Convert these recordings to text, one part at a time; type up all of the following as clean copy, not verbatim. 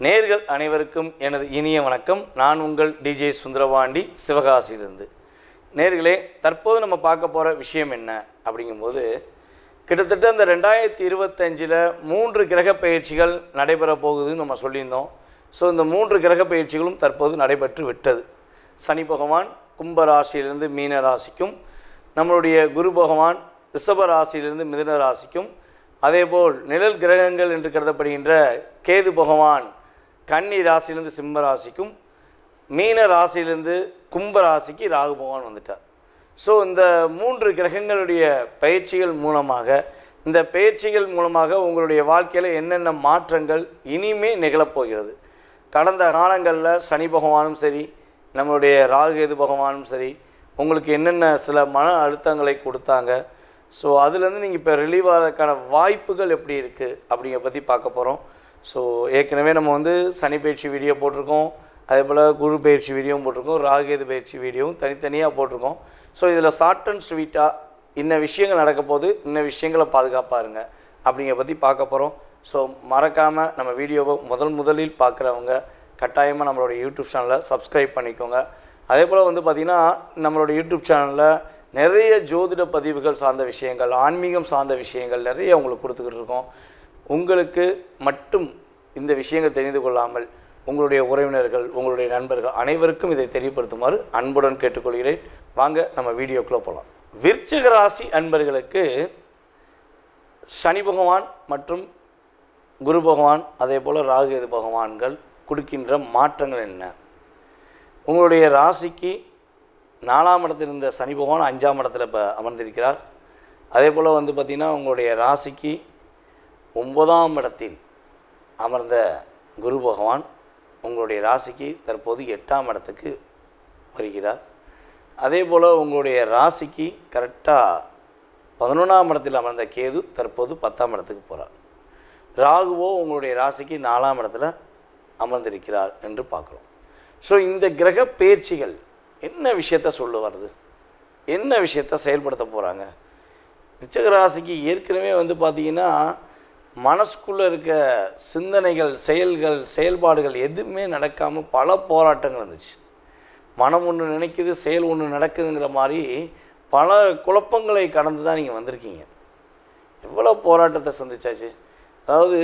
நேர்கள் அனைவருக்கும் எனது இனிய வணக்கம். நான் உங்கள் டிஜே சுந்தரபாண்டி, சிவகாசியிலிருந்து. நேர்களே, தற்போது நம்ம பார்க்க போகிற விஷயம் என்ன அப்படிங்கும்போது, கிட்டத்தட்ட இந்த 2025 3 கிரக பயிற்சிகள் நடைபெற போகுதுன்னு நம்ம சொல்லியிருந்தோம். ஸோ இந்த 3 கிரக பயிற்சிகளும் தற்போது நடைபெற்று விட்டது. சனி பகவான் கும்ப ராசியிலிருந்து மீன ராசிக்கும், நம்மளுடைய குரு பகவான் ரிஷப ராசியிலிருந்து மிதுன ராசிக்கும், அதேபோல் நிழல் கிரகங்கள் என்று கருதப்படுகின்ற கேது பகவான் கன்னி ராசியிலிருந்து சிம்ம ராசிக்கும், மீன ராசியிலிருந்து கும்ப ராசிக்கு ராகு பகவான் வந்துட்டார். ஸோ இந்த 3 கிரகங்களுடைய பயிற்சிகள் மூலமாக உங்களுடைய வாழ்க்கையில் என்னென்ன மாற்றங்கள் இனிமே நிகழப்போகிறது. கடந்த காலங்களில் சனி பகவானும் சரி, நம்மளுடைய ராகு கேது பகவானும் சரி, உங்களுக்கு என்னென்ன சில மன அழுத்தங்களை கொடுத்தாங்க. ஸோ அதுலேருந்து நீங்கள் இப்போ ரிலீவ் ஆகிறதுக்கான வாய்ப்புகள் எப்படி இருக்குது அப்படிங்கிற பற்றி பார்க்க போகிறோம். ஸோ ஏற்கனவே நம்ம சனி பயிற்சி வீடியோ போட்டிருக்கோம், அதே போல் குரு பயிற்சி வீடியோவும் போட்டிருக்கோம், ராகு கேது பயிற்சி வீடியோவும் தனித்தனியாக போட்டிருக்கோம். ஸோ இதில் ஷார்ட் அண்ட் ஸ்வீட்டாக இன்ன விஷயங்கள் நடக்க போது, இன்ன விஷயங்களை பாதுகாப்பாக இருங்க அப்படிங்கிற பற்றி பார்க்க போகிறோம். ஸோ மறக்காமல் நம்ம வீடியோவை முதலில் பார்க்குறவங்க கட்டாயமாக நம்மளோட யூடியூப் சேனலை சப்ஸ்கிரைப் பண்ணிக்கோங்க. அதே போல் பார்த்திங்கன்னா நம்மளோட யூடியூப் சேனலில் நிறைய ஜோதிட பதிவுகள் சார்ந்த விஷயங்கள், ஆன்மீகம் சார்ந்த விஷயங்கள் நிறைய உங்களுக்கு கொடுத்துக்கிட்டு இருக்கோம். உங்களுக்கு மட்டும் இந்த விஷயங்கள் தெரிந்து கொள்ளாமல் உங்களுடைய உறவினர்கள், உங்களுடைய நண்பர்கள் அனைவருக்கும் இதை தெரியப்படுத்துமாறு அன்புடன் கேட்டுக்கொள்கிறேன். வாங்க நம்ம வீடியோக்குள்ளே போகலாம். விருச்சிக ராசி அன்பர்களுக்கு சனி பகவான் மற்றும் குரு பகவான், அதே போல் ராகு கேது பகவான்கள் கொடுக்கின்ற மாற்றங்கள் என்ன? உங்களுடைய ராசிக்கு 4ஆம் இடத்தில் இருந்த சனி பகவான் 5ஆம் இடத்துல இப்போ அமர்ந்திருக்கிறார். அதே போல் பார்த்திங்கன்னா உங்களுடைய ராசிக்கு 9ஆம் இடத்தில் அமர்ந்த குரு பகவான் உங்களுடைய ராசிக்கு தற்போது 8ஆம் இடத்துக்கு வருகிறார். அதே போல் உங்களுடைய ராசிக்கு கரெக்டாக 11ஆம் இடத்தில் அமர்ந்த கேது தற்போது 10ஆம் இடத்துக்கு போகிறார். ராகுவோ உங்களுடைய ராசிக்கு 4ஆம் இடத்துல அமர்ந்திருக்கிறார் என்று பார்க்குறோம். ஸோ இந்த கிரக பயிற்சிகள் என்ன விஷயத்த சொல்ல வருது, என்ன விஷயத்த செயல்படுத்த போகிறாங்க? விருச்சிக ராசிக்கு ஏற்கனவே பார்த்திங்கன்னா மனசுக்குள்ளே இருக்க சிந்தனைகள், செயல்பாடுகள் எதுவுமே நடக்காமல் பல போராட்டங்கள் இருந்துச்சு. மனம் ஒன்று நினைக்குது, செயல் ஒன்று நடக்குதுங்கிற மாதிரி பல குழப்பங்களை கடந்து தான் நீங்கள் வந்திருக்கீங்க. எவ்வளோ போராட்டத்தை சந்திச்சாச்சு. அதாவது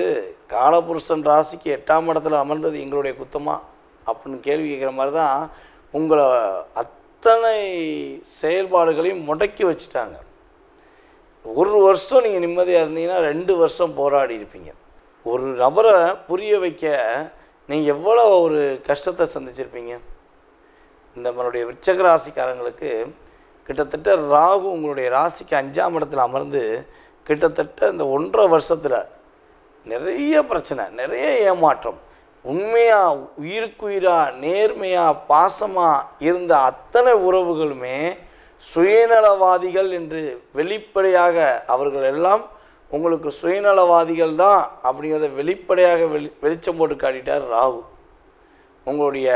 காலபுருஷன் ராசிக்கு 8ஆம் இடத்துல அமர்ந்தது எங்களுடைய குத்தமா அப்படின்னு கேள்வி கேட்குற மாதிரி தான் உங்களை அத்தனை செயல்பாடுகளையும் முடக்கி வச்சுட்டாங்க. ஒரு வருஷம் நீங்கள் நிம்மதியாக இருந்தீங்கன்னா 2 வருஷம் போராடி இருப்பீங்க. ஒரு நபரை புரிய வைக்க நீங்கள் எவ்வளோ ஒரு கஷ்டத்தை சந்திச்சிருப்பீங்க. இந்த நம்மளுடைய விருச்சிக ராசிக்காரங்களுக்கு கிட்டத்தட்ட ராகு உங்களுடைய ராசிக்கு 5ஆம் இடத்துல அமர்ந்து கிட்டத்தட்ட இந்த 1.5 வருஷத்தில் நிறைய பிரச்சனை, நிறைய ஏமாற்றம். உண்மையாக உயிருக்குயிராக நேர்மையாக பாசமாக இருந்த அத்தனை உறவுகளுமே சுயநலவாதிகள் என்று வெளிப்படையாக அவர்கள் எல்லாம் உங்களுக்கு சுயநலவாதிகள் தான் அப்படிங்கிறத வெளிப்படையாக வெளிச்சம் போட்டு காட்டிட்டார் ராகு. உங்களுடைய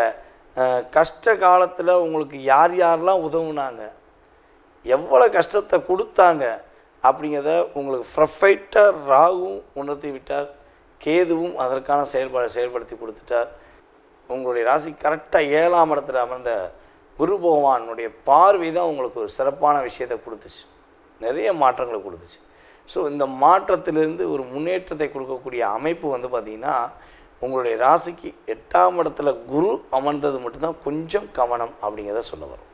கஷ்ட காலத்தில் உங்களுக்கு யார் யாரெல்லாம் உதவுனாங்க, எவ்வளோ கஷ்டத்தை கொடுத்தாங்க அப்படிங்கிறத உங்களுக்கு ப்ரொஃபைட்டாக ராகுவும் உணர்த்தி விட்டார். கேதுவும் அதற்கான செயல்படுத்தி கொடுத்துட்டார். உங்களுடைய ராசி கரெக்டாக 7ஆம் இடத்துல அமர்ந்த குரு பகவானுடைய பார்வை தான் உங்களுக்கு ஒரு சிறப்பான விஷயத்தை கொடுத்துச்சு, நிறைய மாற்றங்களை கொடுத்துச்சு. ஸோ இந்த மாற்றத்திலிருந்து ஒரு முன்னேற்றத்தை கொடுக்கக்கூடிய அமைப்பு பார்த்திங்கன்னா உங்களுடைய ராசிக்கு 8ஆம் இடத்துல குரு அமர்ந்தது மட்டும்தான் கொஞ்சம் கவனம் அப்படிங்கிறத சொல்ல வரும்.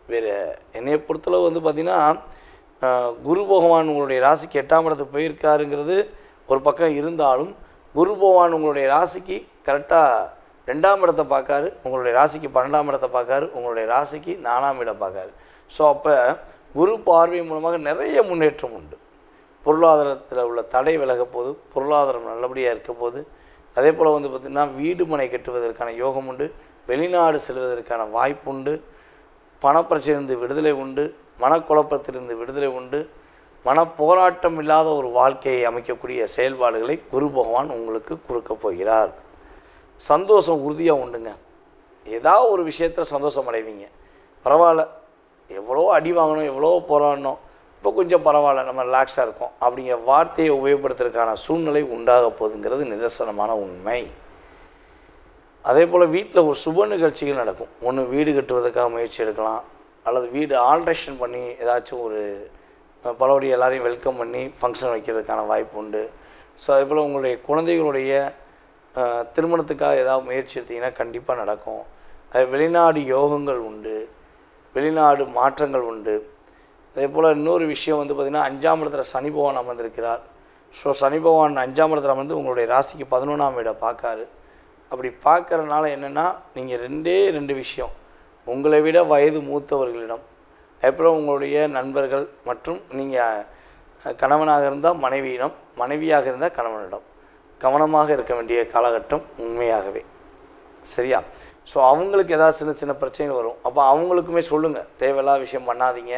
வேறு என்னையை பொறுத்தளவு பார்த்திங்கன்னா குரு பகவான் உங்களுடைய ராசிக்கு 8ஆம் இடத்துக்கு போயிருக்காருங்கிறது ஒரு பக்கம் இருந்தாலும், குரு பகவான் உங்களுடைய ராசிக்கு கரெக்டாக 2ஆம் இடத்தை பார்க்காரு, உங்களுடைய ராசிக்கு 12ஆம் இடத்தை பார்க்காரு, உங்களுடைய ராசிக்கு 4ஆம் இடம் பார்க்காரு. ஸோ அப்போ குரு பார்வை மூலமாக நிறைய முன்னேற்றம் உண்டு. பொருளாதாரத்தில் உள்ள தடை விலக போது, பொருளாதாரம் நல்லபடியாக இருக்க போது. அதே போல் பார்த்திங்கன்னா வீடு மனை கட்டுவதற்கான யோகம் உண்டு, வெளிநாடு செல்வதற்கான வாய்ப்பு உண்டு, பணப்பிரச்சனையிலிருந்து விடுதலை உண்டு, மனக்குழப்பத்திலிருந்து விடுதலை உண்டு, மனப்போராட்டம் இல்லாத ஒரு வாழ்க்கையை அமைக்கக்கூடிய செயல்பாடுகளை குரு பகவான் உங்களுக்கு கொடுக்க போகிறார். சந்தோஷம் உறுதியாக உண்டுங்க. ஏதாவது ஒரு விஷயத்தில் சந்தோஷம் அடைவீங்க. பரவாயில்ல, எவ்வளோ அடி வாங்கணும், எவ்வளோ போராடணும், இப்போ கொஞ்சம் பரவாயில்ல, நம்ம ரிலாக்ஸாக இருக்கோம் அப்படிங்கிற வார்த்தையை உபயோகப்படுத்துறதுக்கான சூழ்நிலை உண்டாக போகுதுங்கிறது நிதர்சனமான உண்மை. அதே போல் வீட்டில் ஒரு சுப நிகழ்ச்சிகள் நடக்கும். ஒன்று வீடு கட்டுவதற்காக முயற்சி எடுக்கலாம், அல்லது வீடு ஆல்ட்ரேஷன் பண்ணி ஏதாச்சும் ஒரு பலபடி எல்லாரையும் வெல்கம் பண்ணி ஃபங்க்ஷன் வைக்கிறதுக்கான வாய்ப்பு உண்டு. ஸோ அதே போல் உங்களுடைய குழந்தைகளுடைய திருமணத்துக்காக ஏதாவது முயற்சி எடுத்திங்கன்னா கண்டிப்பாக நடக்கும். அது வெளிநாடு யோகங்கள் உண்டு, வெளிநாடு மாற்றங்கள் உண்டு. அதே போல் இன்னொரு விஷயம் வந்து பார்த்திங்கன்னா 5ஆம் இடத்துல சனி பகவான் அமர்ந்திருக்கிறார். ஸோ சனி பகவான் 5ஆம் இடத்துல வந்து உங்களுடைய ராசிக்கு 11ஆம் இடம் பார்க்காரு. அப்படி பார்க்கறதுனால என்னென்னா, நீங்கள் ரெண்டு விஷயம், உங்களை விட வயது மூத்தவர்களிடம், அப்புறம் உங்களுடைய நண்பர்கள் மற்றும் நீங்கள் கணவனாக இருந்தால் மனைவியிடம், மனைவியாக இருந்தால் கணவனிடம் கவனமாக இருக்க வேண்டிய காலகட்டம் உண்மையாகவே. சரியா? ஸோ அவங்களுக்கு ஏதாவது சின்ன சின்ன பிரச்சனைகள் வரும். அப்போ அவங்களுக்குமே சொல்லுங்கள், தேவையில்லாத விஷயம் பண்ணாதீங்க,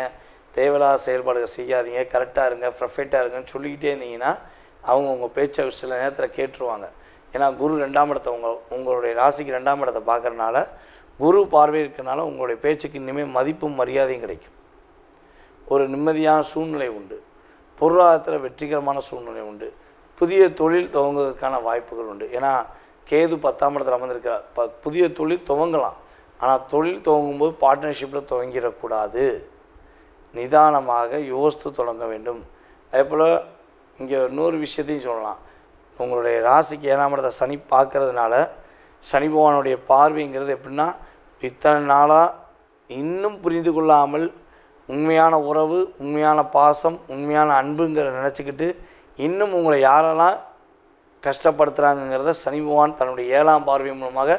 தேவையில்லாத செயல்பாடுகள் செய்யாதீங்க, கரெக்டாக இருங்க, பர்ஃபெக்டாக இருங்கன்னு சொல்லிக்கிட்டே இருந்தீங்கன்னா அவங்க உங்கள் பேச்சை சில நேரத்தில் கேட்டுருவாங்க. ஏன்னா குரு 2ஆம் இடத்தை உங்களுடைய ராசிக்கு 2ஆம் இடத்தை பார்க்குறனால, குரு பார்வை இருக்கிறனால உங்களுடைய பேச்சுக்கு இனிமேல் மதிப்பும் மரியாதையும் கிடைக்கும். ஒரு நிம்மதியான சூழ்நிலை உண்டு, பொருளாதாரத்தில் வெற்றிகரமான சூழ்நிலை உண்டு, புதிய தொழில் துவங்குவதற்கான வாய்ப்புகள் உண்டு. ஏன்னா கேது 10ஆம் இடத்துல அமர்ந்திருக்கிறார். புதிய தொழில் துவங்கலாம், ஆனால் தொழில் துவங்கும்போது பார்ட்னர்ஷிப்பில் துவங்கிடக்கூடாது, நிதானமாக யோசித்து தொடங்க வேண்டும். அதே போல் இங்கே இன்னொரு விஷயத்தையும் சொல்லலாம், உங்களுடைய ராசிக்கு 7ஆம் இடத்தை சனி பார்க்கறதுனால, சனி பகவானுடைய பார்வைங்கிறது எப்படின்னா, இத்தனை நாளாக இன்னும் புரிந்து கொள்ளாமல் உண்மையான உறவு, உண்மையான பாசம், உண்மையான அன்புங்கிற நினச்சிக்கிட்டு இன்னும் உங்களை யாரெல்லாம் கஷ்டப்படுத்துகிறாங்கிறத சனி பகவான் தன்னுடைய 7ஆம் பார்வை மூலமாக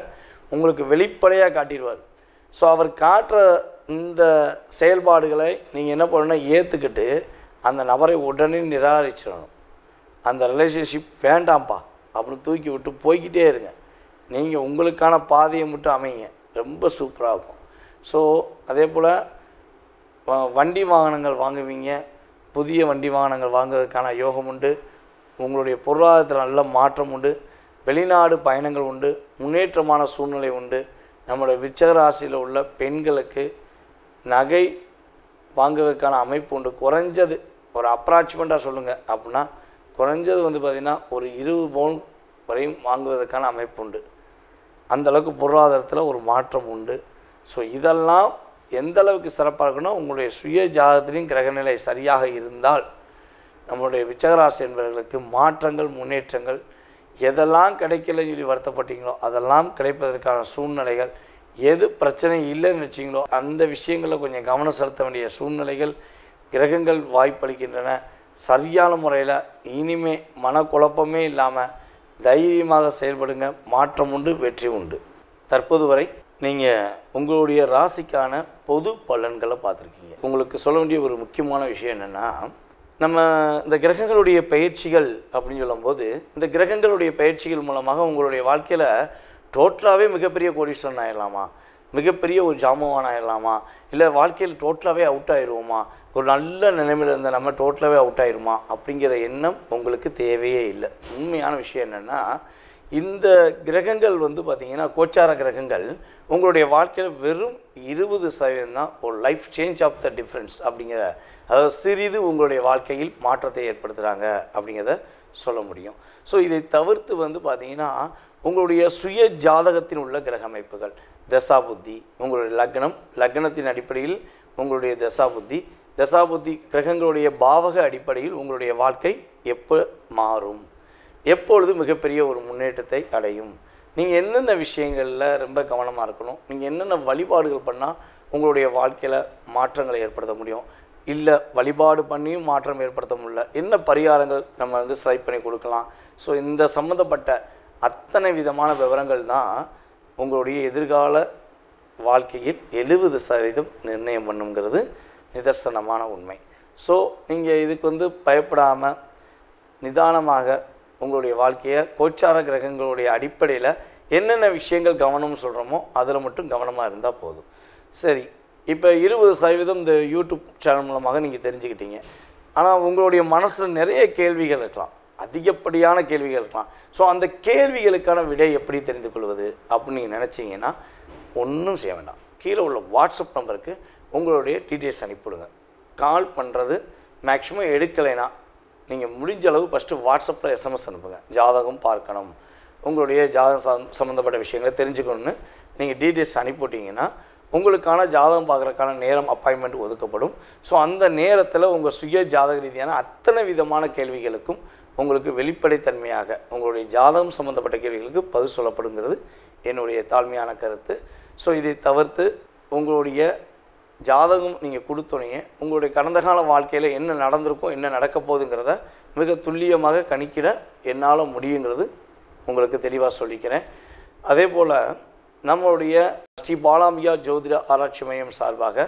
உங்களுக்கு வெளிப்படையாக காட்டிடுவார். ஸோ அவர் காட்டுற இந்த செயல்பாடுகளை நீங்கள் என்ன பண்ணணும்னா ஏற்றுக்கிட்டு அந்த நபரை உடனே நிராகரிச்சிடணும். அந்த ரிலேஷன்ஷிப் வேண்டாம்ப்பா அப்படின்னு தூக்கி விட்டு போய்கிட்டே இருங்க. நீங்கள் உங்களுக்கான பாதையை மட்டும் அமைங்க, ரொம்ப சூப்பராக இருக்கும். ஸோ அதே போல் வண்டி வாகனங்கள் வாங்குவீங்க, புதிய வண்டி வாகனங்கள் வாங்குவதற்கான யோகம் உண்டு. உங்களுடைய பொருளாதாரத்தில் நல்ல மாற்றம் உண்டு, வெளிநாடு பயணங்கள் உண்டு, முன்னேற்றமான சூழ்நிலை உண்டு. நம்மளுடைய விருச்சிக ராசியில் உள்ள பெண்களுக்கு நகை வாங்குவதற்கான அமைப்பு உண்டு. குறைஞ்சது ஒரு அப்ராக்சிமேட்டாக சொல்லுங்கள் அப்படின்னா, குறைஞ்சது வந்து பார்த்திங்கன்னா ஒரு 20 பவுன் வரையும் வாங்குவதற்கான அமைப்பு உண்டு. அந்தளவுக்கு பொருளாதாரத்தில் ஒரு மாற்றம் உண்டு. ஸோ இதெல்லாம் எந்த அளவுக்கு சிறப்பாக இருக்குன்னா, உங்களுடைய சுய ஜாதகத்திலையும் கிரகநிலை சரியாக இருந்தால் நம்மளுடைய விருச்சிகராசி என்பவர்களுக்கு மாற்றங்கள், முன்னேற்றங்கள், எதெல்லாம் கிடைக்கலன்னு சொல்லி வருத்தப்பட்டீங்களோ அதெல்லாம் கிடைப்பதற்கான சூழ்நிலைகள், எது பிரச்சனை இல்லைன்னு வச்சிங்களோ அந்த விஷயங்களில் கொஞ்சம் கவனம் செலுத்த வேண்டிய சூழ்நிலைகள் கிரகங்கள் வாய்ப்பளிக்கின்றன. சரியான முறையில் இனிமே மனக்குழப்பமே இல்லாமல் தைரியமாக செயல்படுங்க. மாற்றம் உண்டு, வெற்றி உண்டு. தற்போது வரை நீங்கள் உங்களுடைய ராசிக்கான பொது பலன்களை பார்த்துருக்கீங்க. உங்களுக்கு சொல்ல வேண்டிய ஒரு முக்கியமான விஷயம் என்னென்னா, நம்ம இந்த கிரகங்களுடைய பயிற்சிகள் அப்படின்னு சொல்லும்போது, இந்த கிரகங்களுடைய பயிற்சிகள் மூலமாக உங்களுடைய வாழ்க்கையில் டோட்டலாகவே மிகப்பெரிய கோடீஸ்வரன் ஆகிடலாமா, மிகப்பெரிய ஒரு ஜாமவான் ஆகிடலாமா, இல்லை வாழ்க்கையில் டோட்டலாகவே அவுட் ஆகிடுவோமா, ஒரு நல்ல நிலைமையில் இருந்த நம்ம டோட்டலாகவே அவுட் ஆகிடுமா அப்படிங்கிற எண்ணம் உங்களுக்கு தேவையே இல்லை. உண்மையான விஷயம் என்னென்னா, இந்த கிரகங்கள் வந்து பார்த்திங்கன்னா கோச்சார கிரகங்கள் உங்களுடைய வாழ்க்கையில் வெறும் 20% தான் ஒரு life change of the difference அப்படிங்கிற, அதாவது சிறிது உங்களுடைய வாழ்க்கையில் மாற்றத்தை ஏற்படுத்துகிறாங்க அப்படிங்கிறத சொல்ல முடியும். ஸோ இதை தவிர்த்து வந்து பார்த்திங்கன்னா உங்களுடைய சுய ஜாதகத்தில் உள்ள கிரக அமைப்புகள், தசாபுத்தி, உங்களுடைய லக்னத்தின் அடிப்படையில் உங்களுடைய தசாபுத்தி கிரகங்களுடைய பாவக அடிப்படையில் உங்களுடைய வாழ்க்கை எப்போ மாறும், எப்பொழுது மிகப்பெரிய ஒரு முன்னேற்றத்தை அடையும், நீங்கள் எந்தெந்த விஷயங்களில் ரொம்ப கவனமாக இருக்கணும், நீங்கள் என்னென்ன வழிபாடுகள் பண்ணால் உங்களுடைய வாழ்க்கையில் மாற்றங்களை ஏற்படுத்த முடியும், இல்லை வழிபாடு பண்ணியும் மாற்றம் ஏற்படுத்த முடியல, என்ன பரிகாரங்கள் நம்ம வந்து செலக்ட் பண்ணி கொடுக்கலாம். ஸோ இந்த சம்மந்தப்பட்ட அத்தனை விதமான விவரங்கள் தான் உங்களுடைய எதிர்கால வாழ்க்கையில் 70% நிர்ணயம் பண்ணுங்கிறது நிதர்சனமான உண்மை. ஸோ நீங்கள் இதுக்கு வந்து பயப்படாமல் நிதானமாக உங்களுடைய வாழ்க்கையை கோச்சார கிரகங்களுடைய அடிப்படையில் என்னென்ன விஷயங்கள் கவனம்னு சொல்கிறோமோ அதில் மட்டும் கவனமாக இருந்தால் போதும். சரி, இப்போ 20% இந்த யூடியூப் சேனல் மூலமாக நீங்கள் தெரிஞ்சுக்கிட்டீங்க. ஆனால் உங்களுடைய மனசில் நிறைய கேள்விகள் இருக்கலாம், அதிகப்படியான கேள்விகள் இருக்கலாம். ஸோ அந்த கேள்விகளுக்கான விடை எப்படி தெரிந்து கொள்வது அப்படின்னு நீங்கள் நினச்சிங்கன்னா ஒன்றும் செய்ய வேண்டாம். கீழே உள்ள வாட்ஸ்அப் நம்பருக்கு உங்களுடைய டீட்டெயில்ஸ் அனுப்பிவிடுங்க. கால் பண்ணுறது மேக்ஸிமம் எடுக்கலைன்னா நீங்கள் முடிஞ்ச அளவு ஃபஸ்ட்டு வாட்ஸ்அப்பில் எஸ்எம்எஸ் அனுப்புங்க. ஜாதகம் பார்க்கணும், உங்களுடைய ஜாதகம் சம்மந்தப்பட்ட விஷயங்களை தெரிஞ்சுக்கணுன்னு நீங்கள் டீட்டெயில்ஸ் அனுப்பிவிட்டிங்கன்னா உங்களுக்கான ஜாதகம் பார்க்குறதுக்கான நேரம் அப்பாயின்மெண்ட் ஒதுக்கப்படும். ஸோ அந்த நேரத்தில் உங்கள் சுய ஜாதக ரீதியான அத்தனை விதமான கேள்விகளுக்கும் உங்களுக்கு வெளிப்படைத்தன்மையாக உங்களுடைய ஜாதகம் சம்மந்தப்பட்ட கேள்விகளுக்கு பதில் சொல்லப்படுங்கிறது என்னுடைய தாழ்மையான கருத்து. ஸோ இதை தவிர்த்து உங்களுடைய ஜாதகம் நீங்கள் கொடுத்தோன்னே உங்களுடைய கடந்த கால வாழ்க்கையில் என்ன நடந்திருக்கும், என்ன நடக்க போகுதுங்கிறத மிக துல்லியமாக கணிக்கிட என்னால் முடியுங்கிறது உங்களுக்கு தெளிவாக சொல்லிக்கிறேன். அதே போல் நம்மளுடைய ஸ்ரீ பாலாம்பிகா ஜோதிட ஆராய்ச்சி மையம் சார்பாக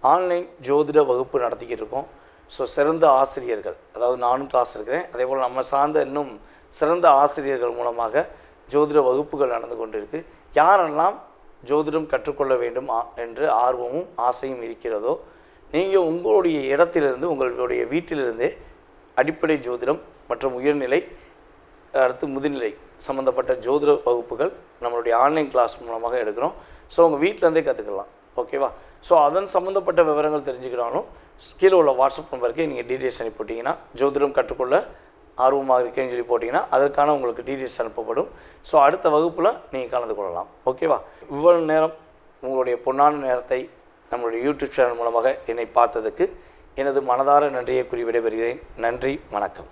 ஆன்லைன் ஜோதிட வகுப்பு நடத்திக்கிட்டு இருக்கோம். ஸோ சிறந்த ஆசிரியர்கள், அதாவது நானும் கிளாஸ் இருக்கிறேன், அதே போல் நம்ம சார்ந்த இன்னும் சிறந்த ஆசிரியர்கள் மூலமாக ஜோதிட வகுப்புகள் நடந்து கொண்டு இருக்குது. யாரெல்லாம் ஜோதிடம் கற்றுக்கொள்ள வேண்டும் என்று ஆர்வமும் ஆசையும் இருக்கிறதோ நீங்கள் உங்களுடைய இடத்திலிருந்து உங்களுடைய வீட்டிலிருந்தே அடிப்படை ஜோதிடம் மற்றும் உயர்நிலை அடுத்து முதுநிலை சம்மந்தப்பட்ட ஜோதிட வகுப்புகள் நம்மளுடைய ஆன்லைன் கிளாஸ் மூலமாக எடுக்கிறோம். ஸோ உங்கள் வீட்டிலேருந்தே கற்றுக்கலாம். ஓகேவா? ஸோ அதன் சம்மந்தப்பட்ட விவரங்கள் தெரிஞ்சுக்கிட்டாலும் கீழே உள்ள வாட்ஸ்அப் நம்பருக்கு நீங்கள் டீட்டெயில்ஸ் அனுப்பிவிட்டிங்கன்னா ஜோதிடம் கற்றுக்கொள்ள ஆர்வமாக இருக்கேன்னு சொல்லி போட்டிங்கன்னா அதற்கான உங்களுக்கு டீட்டெயில்ஸ் அனுப்பப்படும். ஸோ அடுத்த வகுப்பில் நீங்கள் கலந்து கொள்ளலாம். ஓகேவா? இவ்வளவு நேரம் உங்களுடைய பொன்னான நேரத்தை நம்மளுடைய யூடியூப் சேனல் மூலமாக என்னை பார்த்ததுக்கு எனது மனதார நன்றியை கூறி விடைபெறுகிறேன். நன்றி, வணக்கம்.